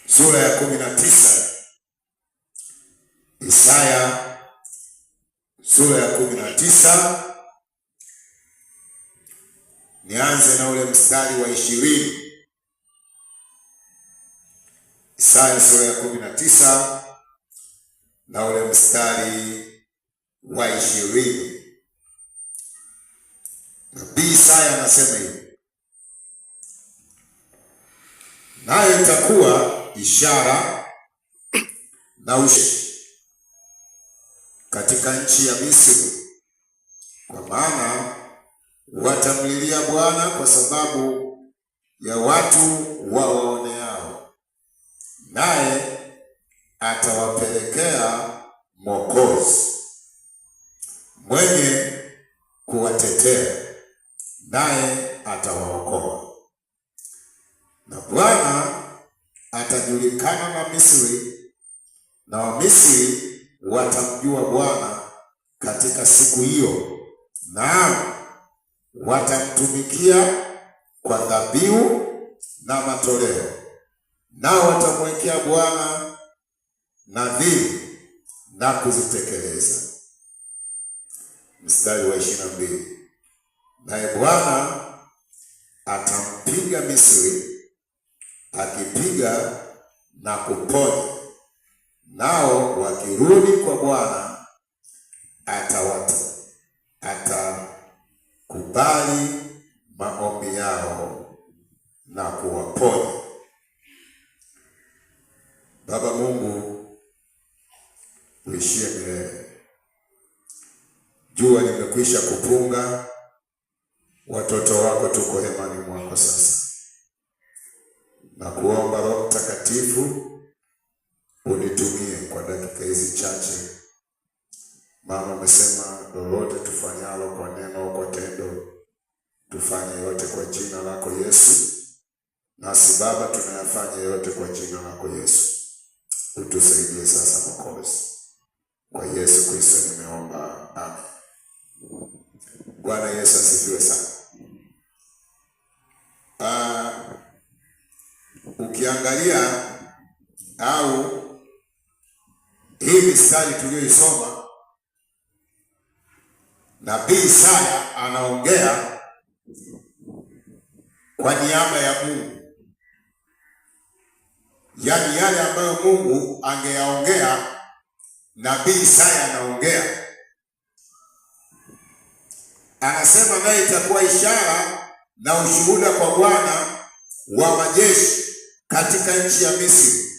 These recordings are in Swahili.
sura ya 19. Isaya sura ya 19. Nianze na ule mstari wa 20. Isaya sura ya 19 na ule mstari wa 20. Nabii Isaya anasema hivi: nayo itakuwa ishara na ushindi katika nchi ya Misri, kwa maana watamlilia Bwana kwa sababu ya watu wawaoneao, naye atawapelekea Mwokozi mwenye kuwatetea, naye atawaokoa. Na Bwana atajulikana na Misri, na Wamisri watamjua Bwana katika siku hiyo, naam, watamtumikia kwa dhabihu na matoleo, nao watamwekea Bwana nadhiri na kuzitekeleza. Mstari wa 22. Naye Bwana atampiga Misri, akipiga na kuponya, nao wakirudi kwa Bwana atakubali maombi yao na kuwaponya. Baba Mungu, uishie milele. Jua limekwisha kupunga, watoto wako tuko hemani mwako sasa. Na kuomba Roho Mtakatifu unitumie kwa dakika hizi chache, maana umesema lolote tufanyalo kwa neno au kwa tendo, tufanye yote kwa jina lako Yesu. Nasi Baba tunayafanya yote kwa jina lako Yesu. Utusaidie sasa Mwokozi. Kwa Yesu Kristo nimeomba, amen. Bwana Yesu asifiwe sana. Ukiangalia au hii mistari tuliyoisoma, Nabii Isaya anaongea kwa niaba ya Mungu. Yaani yale ambayo Mungu angeyaongea, Nabii Isaya anaongea. Anasema naye itakuwa ishara na ushuhuda kwa Bwana wa majeshi katika nchi ya Misri,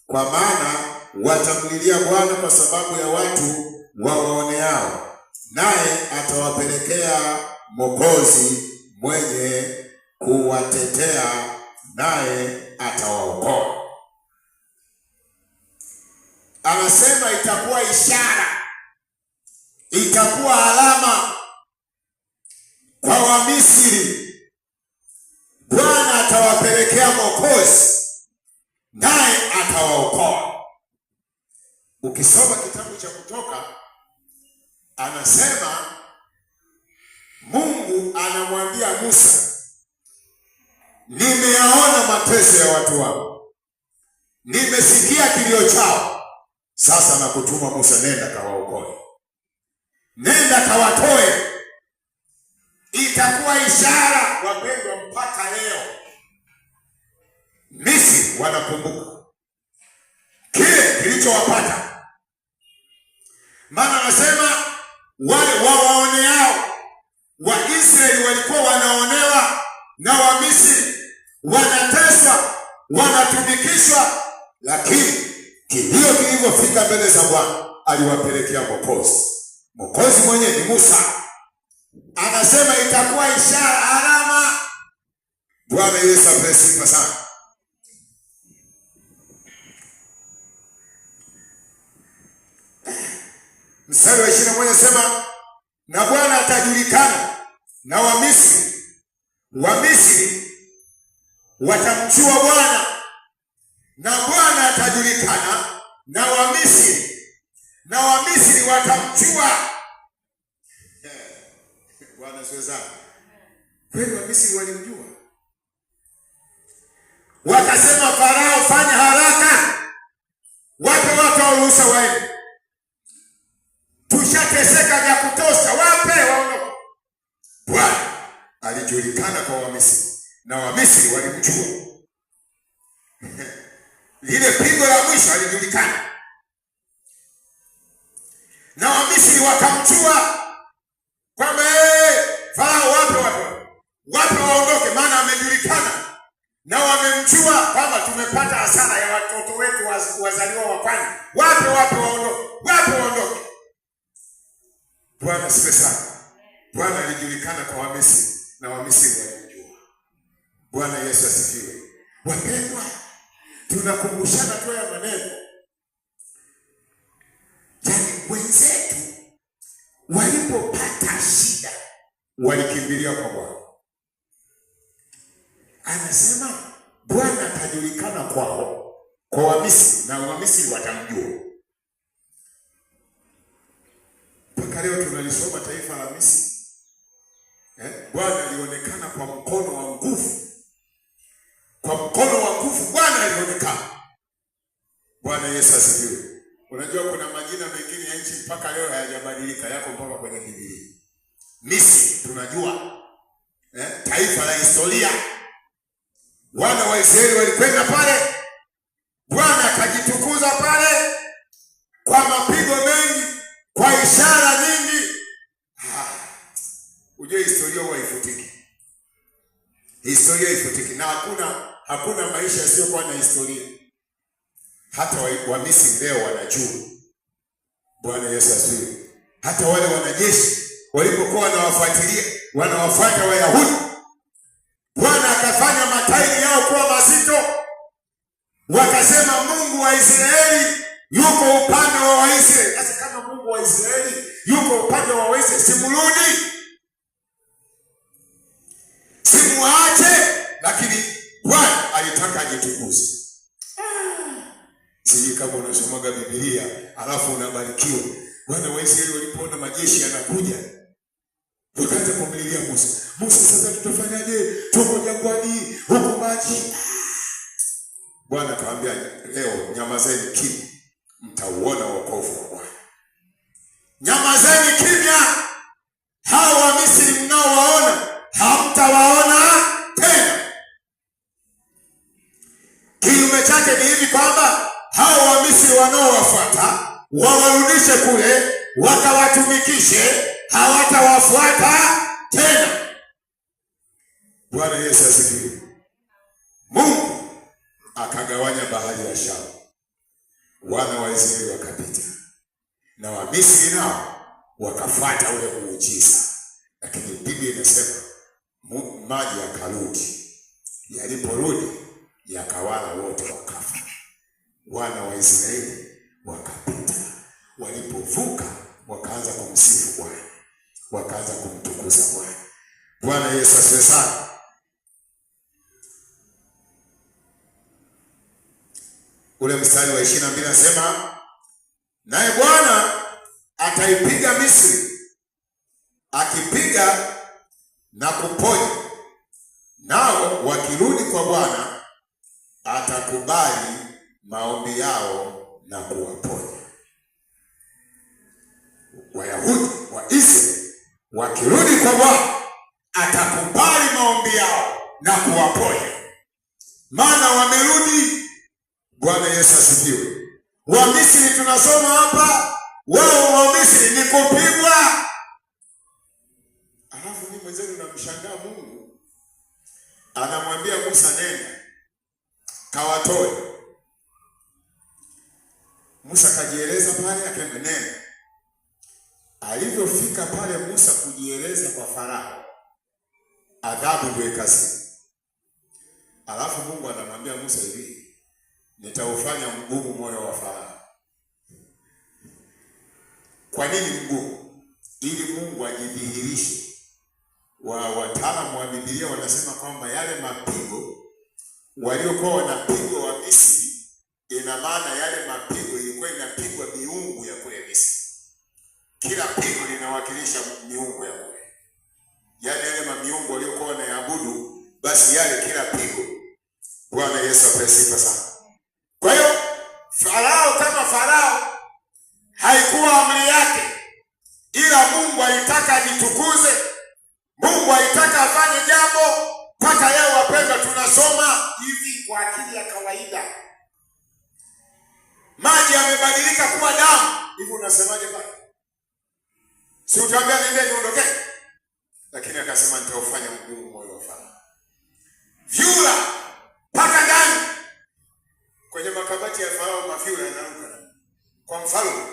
kwa maana watamlilia Bwana kwa sababu ya watu wawaoneao, naye atawapelekea Mwokozi mwenye kuwatetea, naye atawaokoa. Anasema itakuwa ishara, itakuwa alama kwa Wamisri. Bwana atawapelekea Mwokozi, naye atawaokoa. Ukisoma kitabu cha Kutoka, anasema Mungu anamwambia Musa, nimeyaona mateso ya watu wangu, nimesikia kilio chao, sasa nakutuma Musa, nenda kawaokoe, nenda kawatoe. Itakuwa ishara, wapendwa, mpaka leo Misri wanakumbuka kile kilichowapata. Maana anasema wale wawaoneao, Waisraeli walikuwa wanaonewa na Wamisri, wanateswa, wanatumikishwa, lakini kilio kilivyofika mbele za Bwana, aliwapelekea Mwokozi. Mwokozi mwenyewe ni Musa. Anasema itakuwa ishara, alama. Bwana Yesu apewe sifa sana. Mstari wa 21 anasema na Bwana atajulikana na Wamisri, Wamisri watamjua Bwana, na Bwana atajulikana na Wamisri, na Wamisri watamjua. Bwana asifiwe sana. Kweli Wamisri walimjua. Wakasema, Farao, fanya haraka, wape watu ruhusa waende, tushateseka vya kutosha, wape waondoke. Bwana alijulikana kwa Wamisri na Wamisri walimjua. Lile pigo la mwisho alijulikana na Wamisri wakamjua kwamba Farao, wape waondoke, maana amejulikana na wamemjua kwamba tumepata hasara ya watoto wetu wazaliwa wa kwanza. Wape waondoke. Bwana sifa sana. Bwana alijulikana kwa Wamisri na Wamisri walimjua. Bwana Yesu asifiwe. Wapendwa, tunakumbushana tu ya maneno. Yaani wenzetu walipopata shida walikimbilia kwa Bwana. Anasema Bwana atajulikana kwao, kwa Wamisri, na Wamisri watamjua. Mpaka leo tunalisoma taifa la Misri. Bwana alionekana kwa mkono wa nguvu. Kwa mkono wa nguvu Bwana alionekana. Bwana Yesu asifiwe. Unajua kuna majina mengine ya nchi mpaka leo hayajabadilika, yako mpaka kwenye Biblia. Misri tunajua, taifa la historia. Wana wa Israeli walikwenda pale, Bwana akajitukuza pale kwa mapigo mengi, kwa ishara nyingi. Ujue historia huwa haifutiki. Historia haifutiki, na hakuna maisha yasiyokuwa na historia. Hata wa Misri leo wanajua. Bwana Yesu asifiwe. Hata wale wanajeshi walipokuwa wanawafuata Wayahudi, Bwana akafanya matairi yao kuwa mazito. Wakasema, Mungu wa Israeli yuko upande wa Waisraeli. Sasa kama Mungu wa Israeli yuko upande wa Waisraeli, simrudi, simuache. Lakini Bwana alitaka ajitukuze. Sijui kama unasomaga Biblia alafu unabarikiwa. Wana wa Israeli walipoona majeshi yanakuja, wakaanza kumlilia Musa. Musa, sasa tutafanyaje? Tuko jangwani, huko maji. Bwana akamwambia, leo nyamazeni kimya, mtauona wokovu wa Bwana. Nyamazeni kimya, hao wa Misri mnaowaona hamtawaona tena. Kinyume chake ni hivi kwamba hao wa Misri wanaowafuata wawarudishe kule, wakawatumikishe, hawatawafuata tena. Bwana Yesu asifiwe. Mungu akagawanya bahari ya Shamu, wana wa Israeli wakapita, na wa Misri nao wakafuata ule muujiza. Lakini Biblia inasema maji yakarudi, yaliporudi yakawala wote wakafa. Wana wa Israeli wakapita, walipovuka wakaanza kumsifu Bwana, wakaanza kumtukuza Bwana. Bwana Yesu asifiwe sana. Ule mstari wa 22 nasema, naye Bwana ataipiga Misri, akipiga na kuponya, nao wakirudi kwa Bwana atakubali maombi yao na kuwaponya. Wayahudi wa Israeli wakirudi kwa Bwana atakubali maombi yao na kuwaponya, maana wamerudi. Bwana Yesu asifiwe. Wa Misri tunasoma hapa, wao wa Misri ni kupigwa. Alafu ni mwenzenu namshangaa Mungu anamwambia Musa, nenda kawatoe. Musa kajieleza pale, akaendelea. Alivyofika pale Musa kujieleza kwa Farao, adhabu ndio ikazidi. Alafu Mungu anamwambia Musa hivi, nitaufanya mgumu moyo wa Farao. Kwa nini mgumu? Ili Mungu ajidhihirishe. Wataalamu wa Biblia wanasema kwamba yale mapigo waliokuwa wanapigwa wa Misri, ina maana yale mapigo ilikuwa inapigwa miungu ya kule Misri. Kila pigo linawakilisha miungu ya kule. Yale miungu waliokuwa wanaabudu, basi yale kila pigo Bwana Yesu apewe sifa sana. Kwa hiyo Farao kama Farao haikuwa amri yake, ila Mungu alitaka ajitukuze. Mungu alitaka afanye jambo. Mpaka leo wapendwa, tunasoma hivi kwa akili ya kawaida. Maji yamebadilika kuwa damu. Hivi unasemaje bwana? Si utaambia nende niondoke? Lakini akasema nitaufanya mgumu moyo wa Farao. Vyura mpaka ndani kwenye makabati ya Farao, mavyura yanaruka kwa mfalme.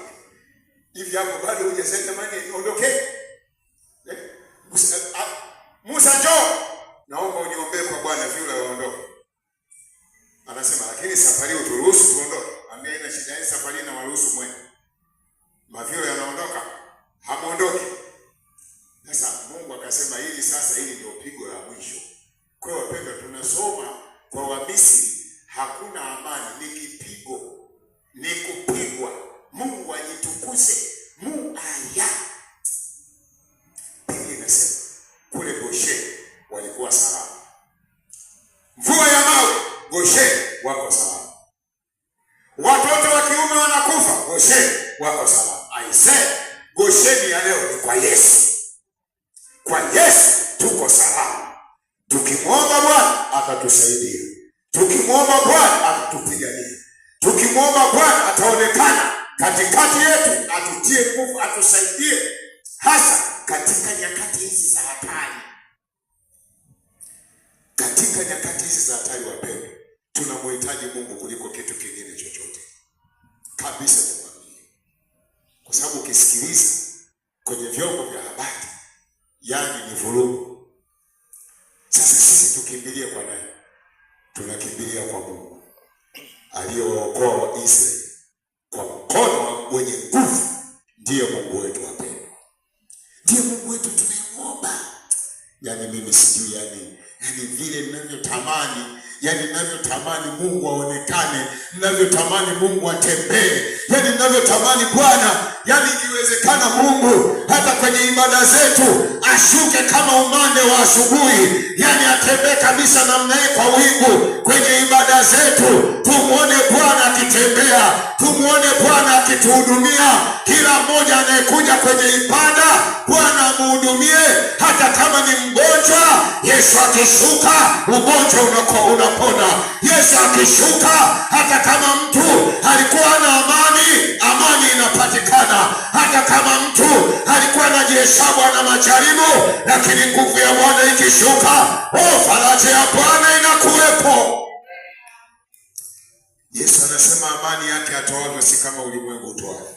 Hivi hapo bado hujasema mani niondoke? Musa njoo, naomba uniombee kwa Bwana vyura waondoke. Anasema lakini safari uturuhusu tuondoke. Ambia ina shida, hii safari na waruhusu mwende. Mavyura yanaondoka, hamuondoki. Sasa Mungu akasema hili sasa, hili ndio pigo la mwisho. Kwa hiyo wapendwa, tunasoma kwa Wamisri hakuna amani, ni kipigo, ni kupigwa. Mungu ajitukuze. Mungu aya. Biblia inasema kule Gosheni walikuwa salama. Mvua ya mawe Gosheni wako salama. Watoto wa kiume wanakufa Gosheni wako salama. Aisee, Gosheni ya leo ni kwa Yesu. Kwa Yesu tuko salama. Tukimwomba Bwana atatusaidia. Tukimwomba Bwana atatupigania. Tukimwomba Bwana ataonekana katikati yetu, atutie nguvu, atusaidie hasa katika nyakati hizi za hatari. Katika nyakati hizi za hatari wapendwa, tunamhitaji Mungu kuliko kitu kingine chochote. Kabisa nikwambie. Kwa sababu ukisikiliza kwenye vyombo vya habari, yani ni vurugu. Sasa sisi tukimbilie kwa nani? Tunakimbilia kwa Mungu aliyewaokoa Waisraeli kwa mkono wenye nguvu. Ndiye Mungu wetu wapendwa. Ndiye Mungu wetu tunayemwomba. Yani mimi sijui yani vile ninavyotamani, ninavyotamani Mungu aonekane, ninavyotamani Mungu atembee, ninavyotamani Bwana, ikiwezekana Mungu hata kwenye ibada zetu ashuke kama umande wa asubuhi, atembee kabisa namna hii kwa wingu kwenye ibada zetu. Tumuone Bwana akitembea, tumuone Bwana akituhudumia. Kila mmoja anayekuja kwenye ibada Bwana muhudumie, hata kama ni mgonjwa. Yesu akishuka ugonjwa unapona. Yesu akishuka, hata kama mtu alikuwa na amani inapatikana. Hata kama mtu alikuwa anajihesabu na majaribu, lakini nguvu ya Bwana ikishuka, faraja ya Bwana inakuwepo. Yesu anasema amani yake atoavyo si kama ulimwengu utoavyo.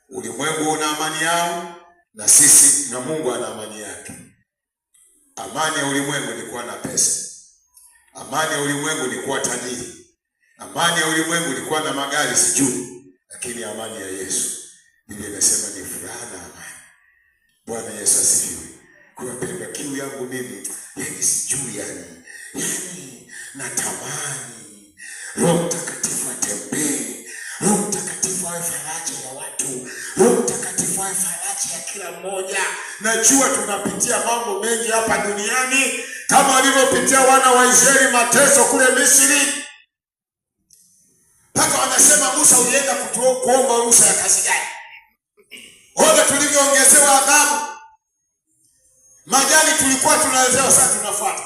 Ulimwengu una amani yao, na sisi na Mungu ana amani yake. Amani ya ulimwengu ni kuwa na pesa. Amani ya ulimwengu ni kuwa tajiri. Amani ya ulimwengu ni kuwa na magari sijui. Lakini amani ya Yesu, Biblia inasema ni furaha na amani. Bwana Yesu asifiwe. Kwa wapendwa, kiu yangu mimi sijui natamani Roho Mtakatifu atembee. Roho Mtakatifu awe faraja ya watu. Roho Mtakatifu awe faraja ya kila mmoja. Najua tunapitia mambo mengi hapa duniani kama walivyopitia wana wa Israeli mateso kule Misri. Mpaka wanasema Musa, ulienda kuomba ruhusa ya kazi gani? Ona tulivyoongezewa adhabu. Majani tulikuwa tunalezewa, sasa tunafuata.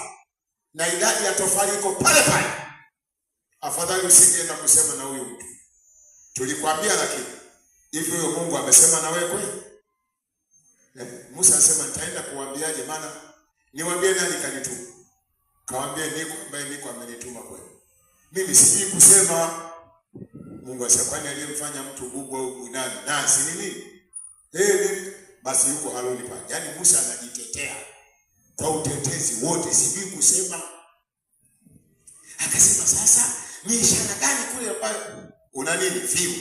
Na idadi ya tofali iko pale pale. Afadhali usingeenda kusema na huyu mtu. Tulikwambia lakini hivi huyo Mungu amesema na wewe kweli? Musa anasema nitaenda kuambiaje, maana niwaambie nani kanituma? Kawaambie niko ambaye niko amenituma kweli. Mimi sijui kusema. Mungu asema kwani aliyemfanya mtu bubu au nani? Nasi ni mimi. Basi yuko haloni pale. Musa anajitetea kwa utetezi wote, sijui kusema. Akasema sasa ni ishara gani kule ambayo una nini? Fiu.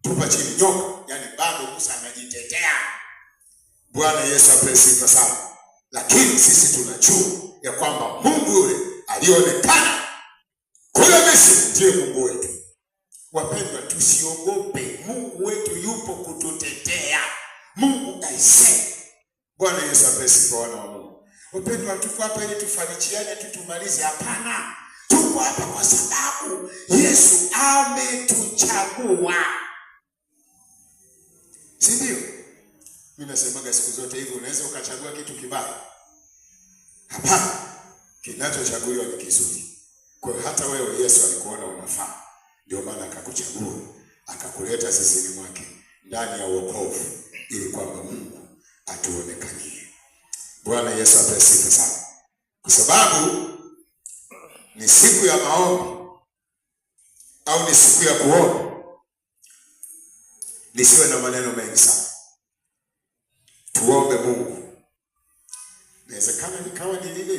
Tupa chini nyoka. Bado Musa anajitetea. Bwana Yesu apewe sifa sana. Lakini sisi tunajua ya kwamba Mungu yule alionekana kule Misri ndiye Mungu wetu. Wapendwa, tusiogope. Mungu wetu yupo kututetea. Mungu aisee. Bwana Yesu apewe sifa wana wa Mungu. Wapendwa, tuko hapa ili tufarijiane tu tumalize? Hapana. Tuko hapa kwa sababu Yesu ametuchagua. Si ndio? Mimi nasemaga siku zote hivi, unaweza ukachagua kitu kibaya? Hapana. Kinachochaguliwa ni kizuri. Kwa hiyo hata wewe Yesu alikuona unafaa. Ndio maana akakuchagua, akakuleta zizini mwake ndani ya wokovu ili kwamba Mungu atuonekanie. Bwana Yesu apewe sifa sana. Kwa sababu ni siku ya maombi au ni siku ya kuomba, nisiwe na maneno mengi sana. Tuombe Mungu. Inawezekana nikawa ni lile